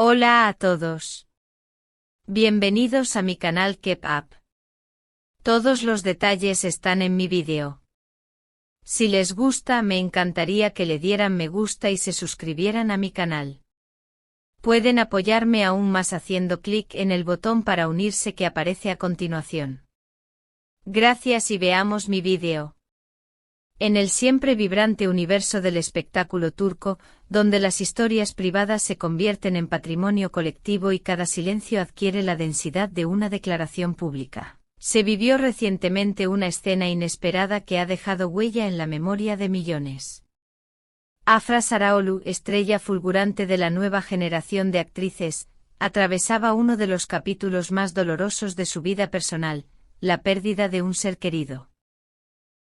Hola a todos. Bienvenidos a mi canal Keep Up. Todos los detalles están en mi vídeo. Si les gusta, me encantaría que le dieran me gusta y se suscribieran a mi canal. Pueden apoyarme aún más haciendo clic en el botón para unirse que aparece a continuación. Gracias y veamos mi vídeo. En el siempre vibrante universo del espectáculo turco, donde las historias privadas se convierten en patrimonio colectivo y cada silencio adquiere la densidad de una declaración pública, se vivió recientemente una escena inesperada que ha dejado huella en la memoria de millones. Afra Sarıoğlu, estrella fulgurante de la nueva generación de actrices, atravesaba uno de los capítulos más dolorosos de su vida personal, la pérdida de un ser querido.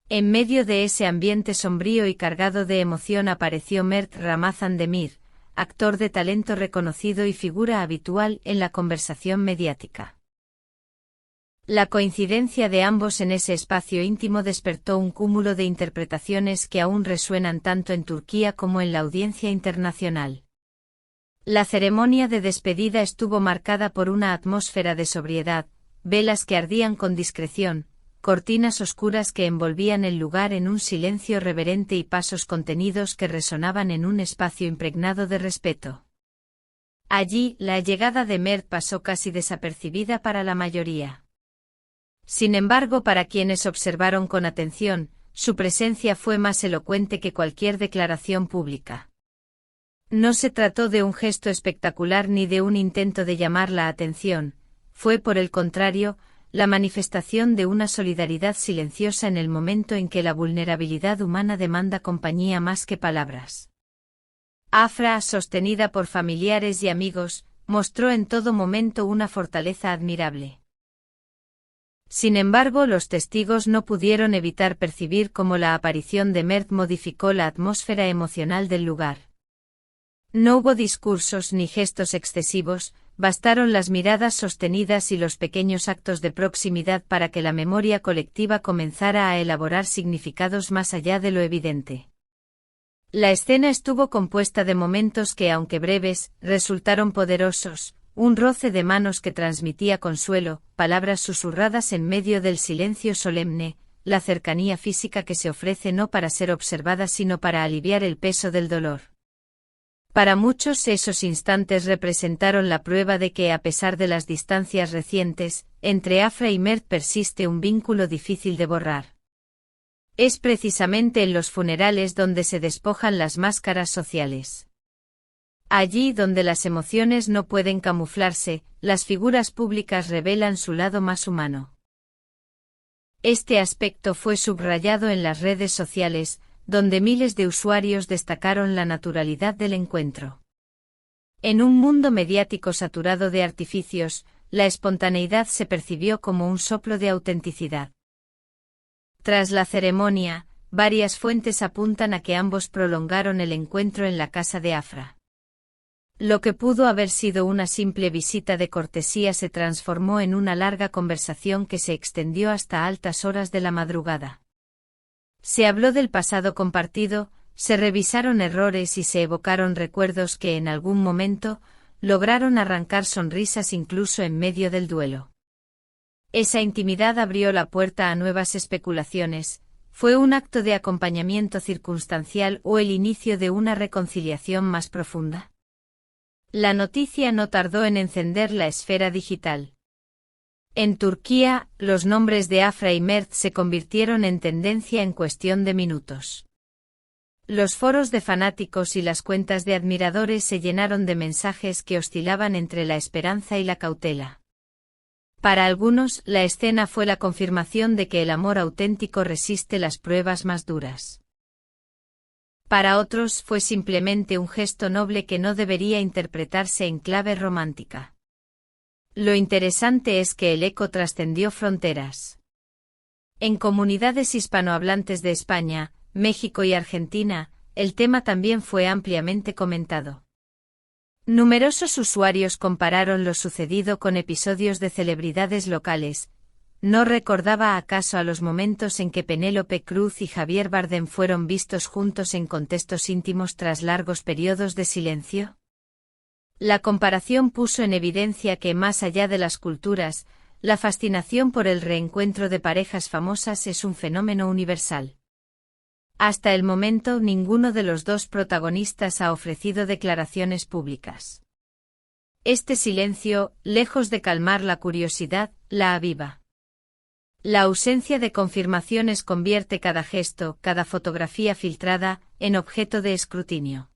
En medio de ese ambiente sombrío y cargado de emoción apareció Mert Ramazan Demir, actor de talento reconocido y figura habitual en la conversación mediática. La coincidencia de ambos en ese espacio íntimo despertó un cúmulo de interpretaciones que aún resuenan tanto en Turquía como en la audiencia internacional. La ceremonia de despedida estuvo marcada por una atmósfera de sobriedad, velas que ardían con discreción, cortinas oscuras que envolvían el lugar en un silencio reverente y pasos contenidos que resonaban en un espacio impregnado de respeto. Allí, la llegada de Mert pasó casi desapercibida para la mayoría. Sin embargo, para quienes observaron con atención, su presencia fue más elocuente que cualquier declaración pública. No se trató de un gesto espectacular ni de un intento de llamar la atención, fue por el contrario, la manifestación de una solidaridad silenciosa en el momento en que la vulnerabilidad humana demanda compañía más que palabras. Afra, sostenida por familiares y amigos, mostró en todo momento una fortaleza admirable. Sin embargo, los testigos no pudieron evitar percibir cómo la aparición de Mert modificó la atmósfera emocional del lugar. No hubo discursos ni gestos excesivos, bastaron las miradas sostenidas y los pequeños actos de proximidad para que la memoria colectiva comenzara a elaborar significados más allá de lo evidente. La escena estuvo compuesta de momentos que, aunque breves, resultaron poderosos, un roce de manos que transmitía consuelo, palabras susurradas en medio del silencio solemne, la cercanía física que se ofrece no para ser observada sino para aliviar el peso del dolor. Para muchos esos instantes representaron la prueba de que a pesar de las distancias recientes, entre Afra y Mert persiste un vínculo difícil de borrar. Es precisamente en los funerales donde se despojan las máscaras sociales. Allí donde las emociones no pueden camuflarse, las figuras públicas revelan su lado más humano. Este aspecto fue subrayado en las redes sociales, donde miles de usuarios destacaron la naturalidad del encuentro. En un mundo mediático saturado de artificios, la espontaneidad se percibió como un soplo de autenticidad. Tras la ceremonia, varias fuentes apuntan a que ambos prolongaron el encuentro en la casa de Afra. Lo que pudo haber sido una simple visita de cortesía se transformó en una larga conversación que se extendió hasta altas horas de la madrugada. Se habló del pasado compartido, se revisaron errores y se evocaron recuerdos que en algún momento lograron arrancar sonrisas incluso en medio del duelo. Esa intimidad abrió la puerta a nuevas especulaciones, ¿fue un acto de acompañamiento circunstancial o el inicio de una reconciliación más profunda? La noticia no tardó en encender la esfera digital. En Turquía, los nombres de Afra y Mert se convirtieron en tendencia en cuestión de minutos. Los foros de fanáticos y las cuentas de admiradores se llenaron de mensajes que oscilaban entre la esperanza y la cautela. Para algunos, la escena fue la confirmación de que el amor auténtico resiste las pruebas más duras. Para otros fue simplemente un gesto noble que no debería interpretarse en clave romántica. Lo interesante es que el eco trascendió fronteras. En comunidades hispanohablantes de España, México y Argentina, el tema también fue ampliamente comentado. Numerosos usuarios compararon lo sucedido con episodios de celebridades locales. ¿No recordaba acaso a los momentos en que Penélope Cruz y Javier Bardem fueron vistos juntos en contextos íntimos tras largos periodos de silencio? La comparación puso en evidencia que, más allá de las culturas, la fascinación por el reencuentro de parejas famosas es un fenómeno universal. Hasta el momento, ninguno de los dos protagonistas ha ofrecido declaraciones públicas. Este silencio, lejos de calmar la curiosidad, la aviva. La ausencia de confirmaciones convierte cada gesto, cada fotografía filtrada, en objeto de escrutinio.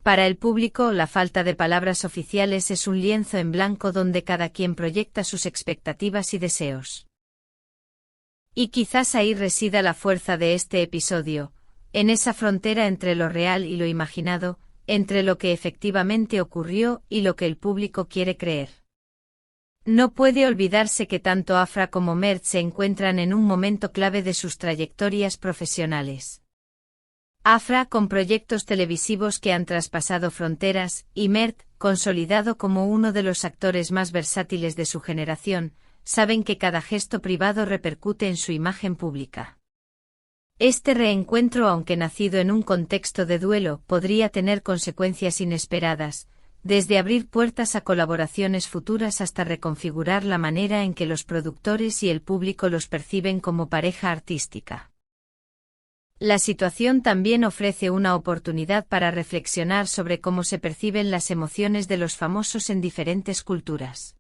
Para el público, la falta de palabras oficiales es un lienzo en blanco donde cada quien proyecta sus expectativas y deseos. Y quizás ahí resida la fuerza de este episodio, en esa frontera entre lo real y lo imaginado, entre lo que efectivamente ocurrió y lo que el público quiere creer. No puede olvidarse que tanto Afra como Mert se encuentran en un momento clave de sus trayectorias profesionales. Afra con proyectos televisivos que han traspasado fronteras, y Mert, consolidado como uno de los actores más versátiles de su generación, saben que cada gesto privado repercute en su imagen pública. Este reencuentro, aunque nacido en un contexto de duelo, podría tener consecuencias inesperadas, desde abrir puertas a colaboraciones futuras hasta reconfigurar la manera en que los productores y el público los perciben como pareja artística. La situación también ofrece una oportunidad para reflexionar sobre cómo se perciben las emociones de los famosos en diferentes culturas.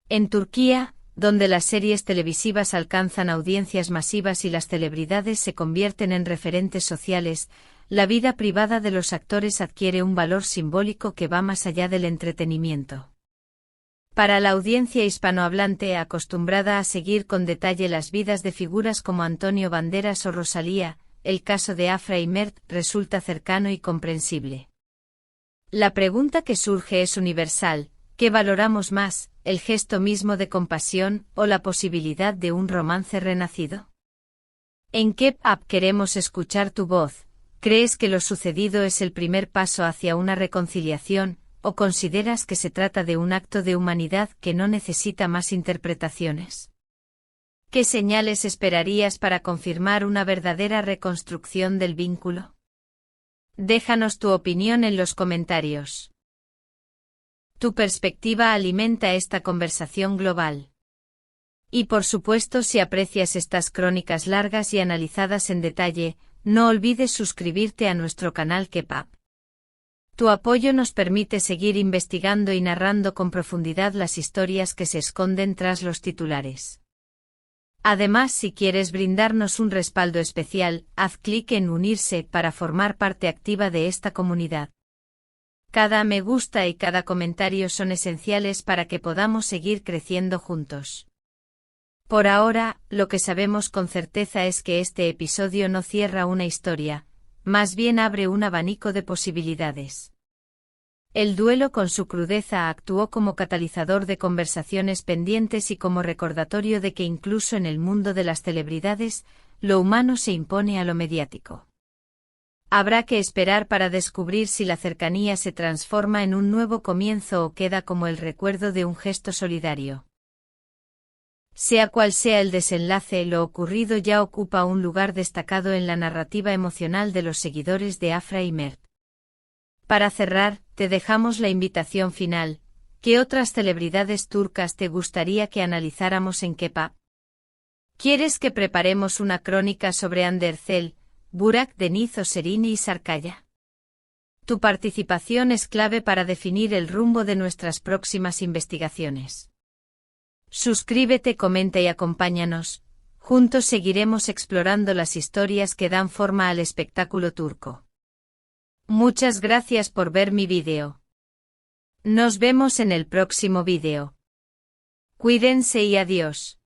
En Turquía, donde las series televisivas alcanzan audiencias masivas y las celebridades se convierten en referentes sociales, la vida privada de los actores adquiere un valor simbólico que va más allá del entretenimiento. Para la audiencia hispanohablante acostumbrada a seguir con detalle las vidas de figuras como Antonio Banderas o Rosalía, el caso de Afra y Mert resulta cercano y comprensible. La pregunta que surge es universal: ¿qué valoramos más, el gesto mismo de compasión o la posibilidad de un romance renacido? En Keep Up queremos escuchar tu voz. ¿Crees que lo sucedido es el primer paso hacia una reconciliación, o consideras que se trata de un acto de humanidad que no necesita más interpretaciones? ¿Qué señales esperarías para confirmar una verdadera reconstrucción del vínculo? Déjanos tu opinión en los comentarios. Tu perspectiva alimenta esta conversación global. Y por supuesto, si aprecias estas crónicas largas y analizadas en detalle, no olvides suscribirte a nuestro canal Keep Up. Tu apoyo nos permite seguir investigando y narrando con profundidad las historias que se esconden tras los titulares. Además, si quieres brindarnos un respaldo especial, haz clic en unirse para formar parte activa de esta comunidad. Cada me gusta y cada comentario son esenciales para que podamos seguir creciendo juntos. Por ahora, lo que sabemos con certeza es que este episodio no cierra una historia, más bien abre un abanico de posibilidades. El duelo con su crudeza actuó como catalizador de conversaciones pendientes y como recordatorio de que incluso en el mundo de las celebridades, lo humano se impone a lo mediático. Habrá que esperar para descubrir si la cercanía se transforma en un nuevo comienzo o queda como el recuerdo de un gesto solidario. Sea cual sea el desenlace, lo ocurrido ya ocupa un lugar destacado en la narrativa emocional de los seguidores de Afra y Mert. Para cerrar, te dejamos la invitación final: ¿qué otras celebridades turcas te gustaría que analizáramos en Keep Up? ¿Quieres que preparemos una crónica sobre Hande Erçel, Burak Deniz o Serini Sarkaya? Tu participación es clave para definir el rumbo de nuestras próximas investigaciones. Suscríbete, comenta y acompáñanos. Juntos seguiremos explorando las historias que dan forma al espectáculo turco. Muchas gracias por ver mi vídeo. Nos vemos en el próximo vídeo. Cuídense y adiós.